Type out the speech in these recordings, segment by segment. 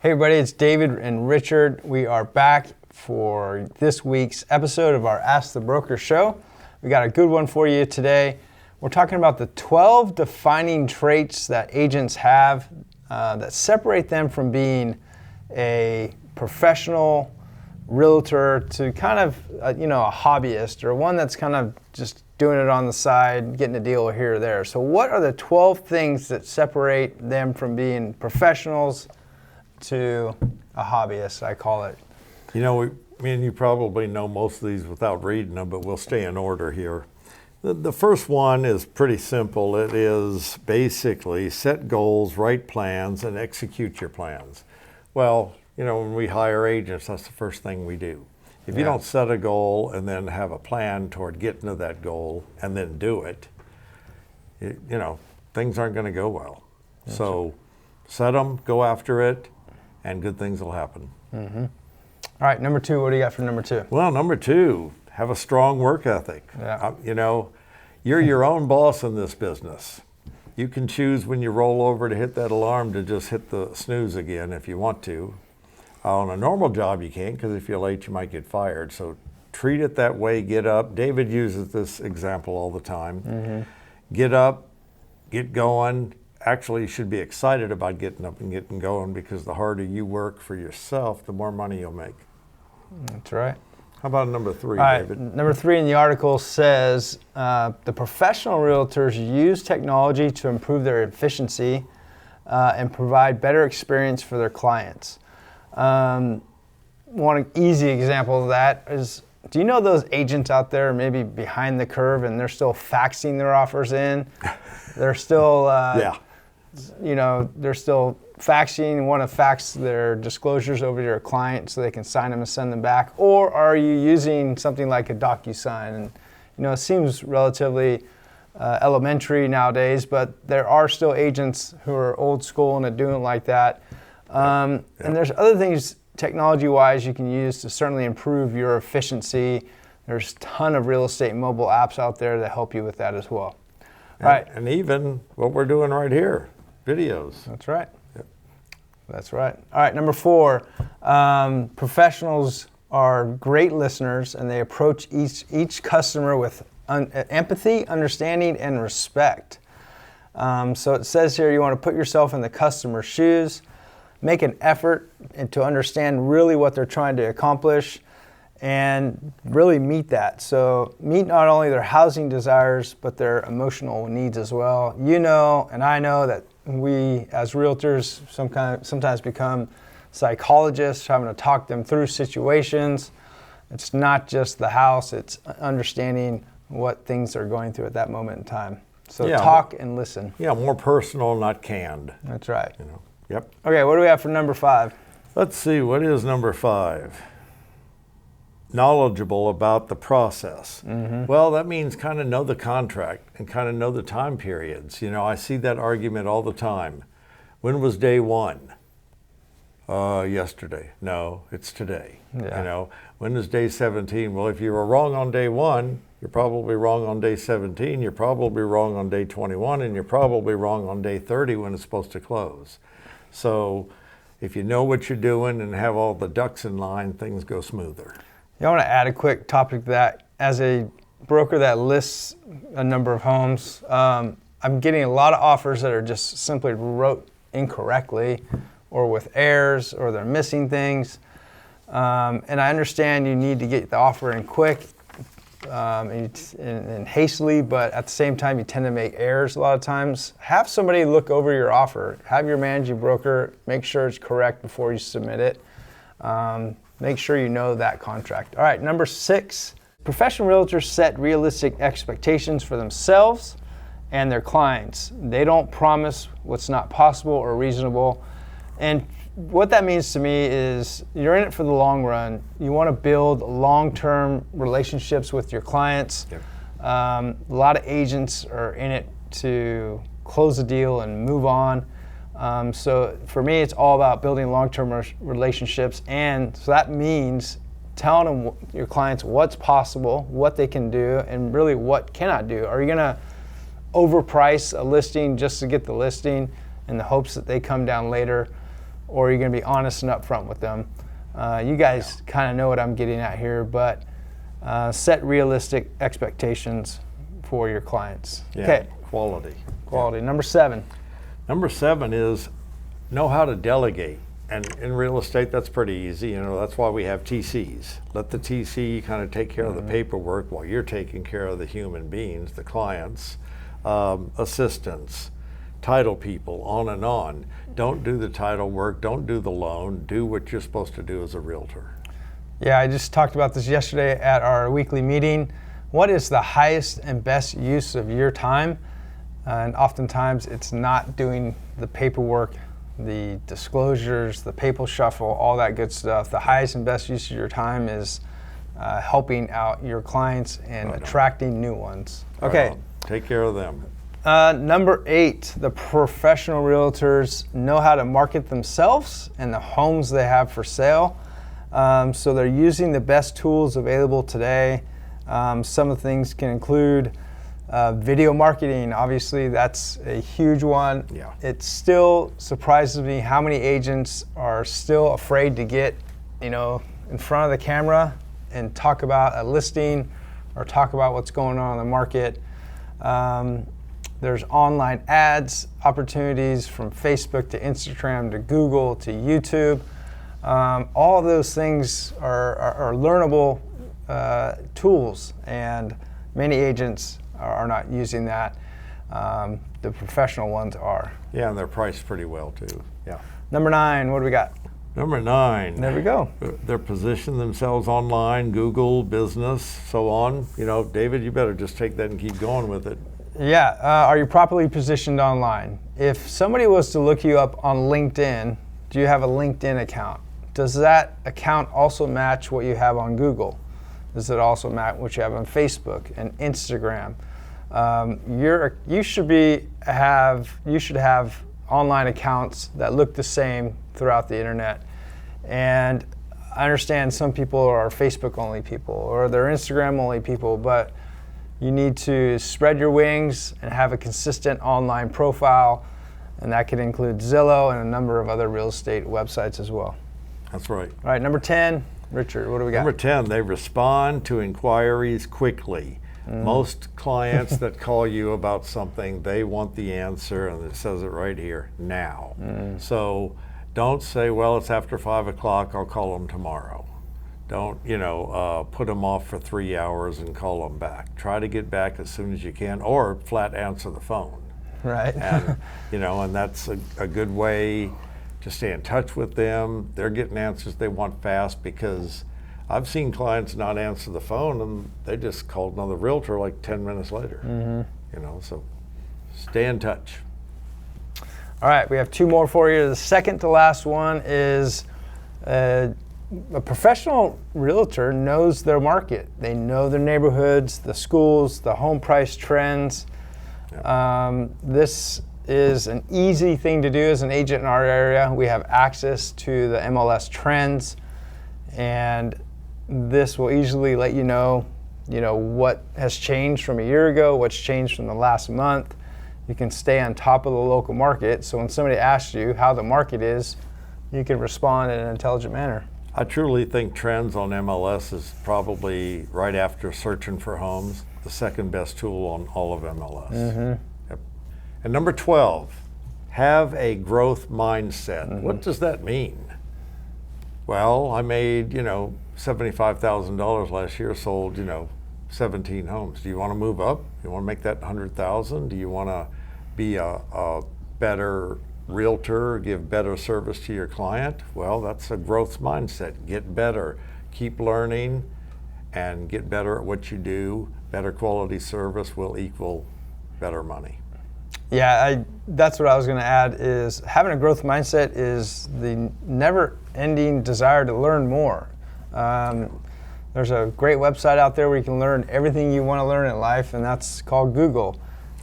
Hey everybody, it's David and Richard. We are back for this week's episode of our Ask the Broker show. We got a good one for you today. We're talking about the 12 defining traits that agents have that separate them from being a professional realtor to kind of a hobbyist, or one that's kind of just doing it on the side, getting a deal here or there. So what are the 12 things that separate them from being professionals to a hobbyist, I call it? Me and you probably know most of these without reading them, but we'll stay in order here. The first one is pretty simple. It is basically set goals, write plans, and execute your plans. Well, when we hire agents, that's the first thing we do. If you don't set a goal and then have a plan toward getting to that goal and then do it, things aren't going to go well. That's so set them, go after it, and good things will happen. Mm-hmm. All right, number two, what do you got for number two? Well, number two, have a strong work ethic. Yeah. You're your own boss in this business. You can choose when you roll over to hit that alarm to just hit the snooze again if you want to. On a normal job, you can't, because if you're late, you might get fired. So treat it that way, get up. David uses this example all the time. Mm-hmm. Get up, get going. Actually, you should be excited about getting up and getting going, because the harder you work for yourself, the more money you'll make. That's right. How about number three, all right, David? Number three in the article says the professional realtors use technology to improve their efficiency and provide better experience for their clients. One easy example of that is, do you know those agents out there maybe behind the curve and they're still faxing their offers in? They're still they're still faxing and want to fax their disclosures over to your client so they can sign them and send them back. Or are you using something like a DocuSign? And it seems relatively elementary nowadays, but there are still agents who are old school and are doing it like that. And there's other things technology-wise you can use to certainly improve your efficiency. There's a ton of real estate mobile apps out there that help you with that as well. Right. And even what we're doing right here, videos. That's right. Yep. That's right. All right, number four, professionals are great listeners, and they approach each customer with empathy, understanding, and respect. So it says here you want to put yourself in the customer's shoes, make an effort to understand really what they're trying to accomplish, and really meet that. So meet not only their housing desires, but their emotional needs as well. And I know that we as realtors sometimes become psychologists, having to talk them through situations. It's not just the house, it's understanding what things are going through at that moment in time. So talk and listen. Yeah, more personal, not canned. That's right. Yep. Okay, what do we have for number five? Let's see, what is number five? Knowledgeable about the process. Mm-hmm. Well, that means kind of know the contract and kind of know the time periods. I see that argument all the time. When was day one? Yesterday. No, it's today. Yeah. When is day 17? Well, if you were wrong on day one, you're probably wrong on day 17, you're probably wrong on day 21, and you're probably wrong on day 30 when it's supposed to close. So if you know what you're doing and have all the ducks in line, things go smoother. I want to add a quick topic to that. As a broker that lists a number of homes, I'm getting a lot of offers that are just simply wrote incorrectly, or with errors, or they're missing things. And I understand you need to get the offer in quick and hastily, but at the same time, you tend to make errors a lot of times. Have somebody look over your offer. Have your managing broker make sure it's correct before you submit it. Make sure you know that contract. All right, number six, professional realtors set realistic expectations for themselves and their clients. They don't promise what's not possible or reasonable. And what that means to me is you're in it for the long run. You want to build long-term relationships with your clients. Yep. A lot of agents are in it to close a deal and move on. So for me, it's all about building long-term relationships. And so that means telling them, your clients, what's possible, what they can do, and really what cannot do. Are you going to overprice a listing just to get the listing in the hopes that they come down later? or you're going to be honest and upfront with them. You guys kind of know what I'm getting at here, but set realistic expectations for your clients. Yeah. Okay. Quality. Quality. Number 7. Number 7 is know how to delegate. And in real estate, that's pretty easy. That's why we have TCs. Let the TC kind of take care of the paperwork while you're taking care of the human beings, the clients, assistants, title people, on and on. Don't do the title work. Don't do the loan. Do what you're supposed to do as a realtor. Yeah, I just talked about this yesterday at our weekly meeting. What is the highest and best use of your time? And oftentimes it's not doing the paperwork, the disclosures, the paper shuffle, all that good stuff. The highest and best use of your time is helping out your clients and attracting new ones. Okay. Take care of them. Number 8, the professional realtors know how to market themselves and the homes they have for sale. So they're using the best tools available today. Some of the things can include video marketing. Obviously, that's a huge one. Yeah. It still surprises me how many agents are still afraid to get, in front of the camera and talk about a listing or talk about what's going on in the market. There's online ads, opportunities from Facebook to Instagram to Google to YouTube. All of those things are learnable tools, and many agents are not using that. The professional ones are. Yeah, and they're priced pretty well too. Yeah. Number 9, what do we got? Number 9. There we go. They're positioning themselves online, Google, business, so on. David, you better just take that and keep going with it. Yeah, are you properly positioned online? If somebody was to look you up on LinkedIn, do you have a LinkedIn account? Does that account also match what you have on Google? Does it also match what you have on Facebook and Instagram? You should have online accounts that look the same throughout the internet. And I understand some people are Facebook only people or they're Instagram only people, but you need to spread your wings and have a consistent online profile, and that could include Zillow and a number of other real estate websites as well. That's right. All right, number 10, Richard, what do we got? Number 10, they respond to inquiries quickly. Most clients that call you about something, they want the answer, and it says it right here, now. So don't say, well, it's after 5 o'clock, I'll call them tomorrow. Don't, put them off for 3 hours and call them back. Try to get back as soon as you can, or flat answer the phone. Right. And, and that's a good way to stay in touch with them. They're getting answers they want fast, because I've seen clients not answer the phone and they just called another realtor like 10 minutes later. So stay in touch. All right, we have 2 more for you. The second to last one is a professional realtor knows their market. They know their neighborhoods, the schools, the home price trends. This is an easy thing to do as an agent in our area. We have access to the MLS trends, and this will easily let you know what has changed from a year ago, what's changed from the last month. You can stay on top of the local market, so when somebody asks you how the market is, you can respond in an intelligent manner. I truly think trends on MLS is probably, right after searching for homes, the second best tool on all of MLS. Yep. And number 12, have a growth mindset. What does that mean? Well, I made, $75,000 last year, sold, 17 homes. Do you want to move up? You want to make that 100,000? Do you want to be a better realtor, give better service to your client? Well, that's a growth mindset. Get better, keep learning, and get better at what you do. Better quality service will equal better money. Yeah, that's what I was going to add, is having a growth mindset is the never-ending desire to learn more. There's a great website out there where you can learn everything you want to learn in life, and that's called Google.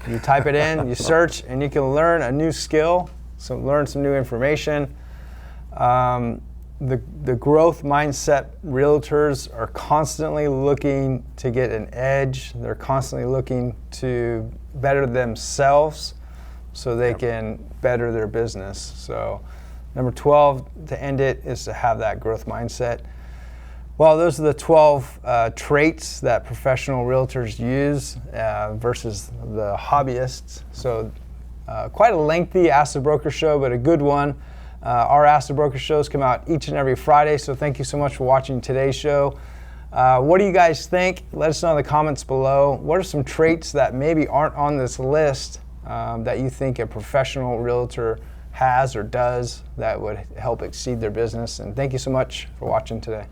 You type it in, you search, and you can learn a new skill, learn some new information. The growth mindset realtors are constantly looking to get an edge. They're constantly looking to better themselves so they can better their business. So Number 12, to end it, is to have that growth mindset. Well, those are the 12 traits that professional realtors use versus the hobbyists. So quite a lengthy Ask the Broker show, but a good one. Our Ask the Broker shows come out each and every Friday, so thank you so much for watching today's show. What do you guys think? Let us know in the comments below. What are some traits that maybe aren't on this list that you think a professional realtor has or does that would help exceed their business? And thank you so much for watching today.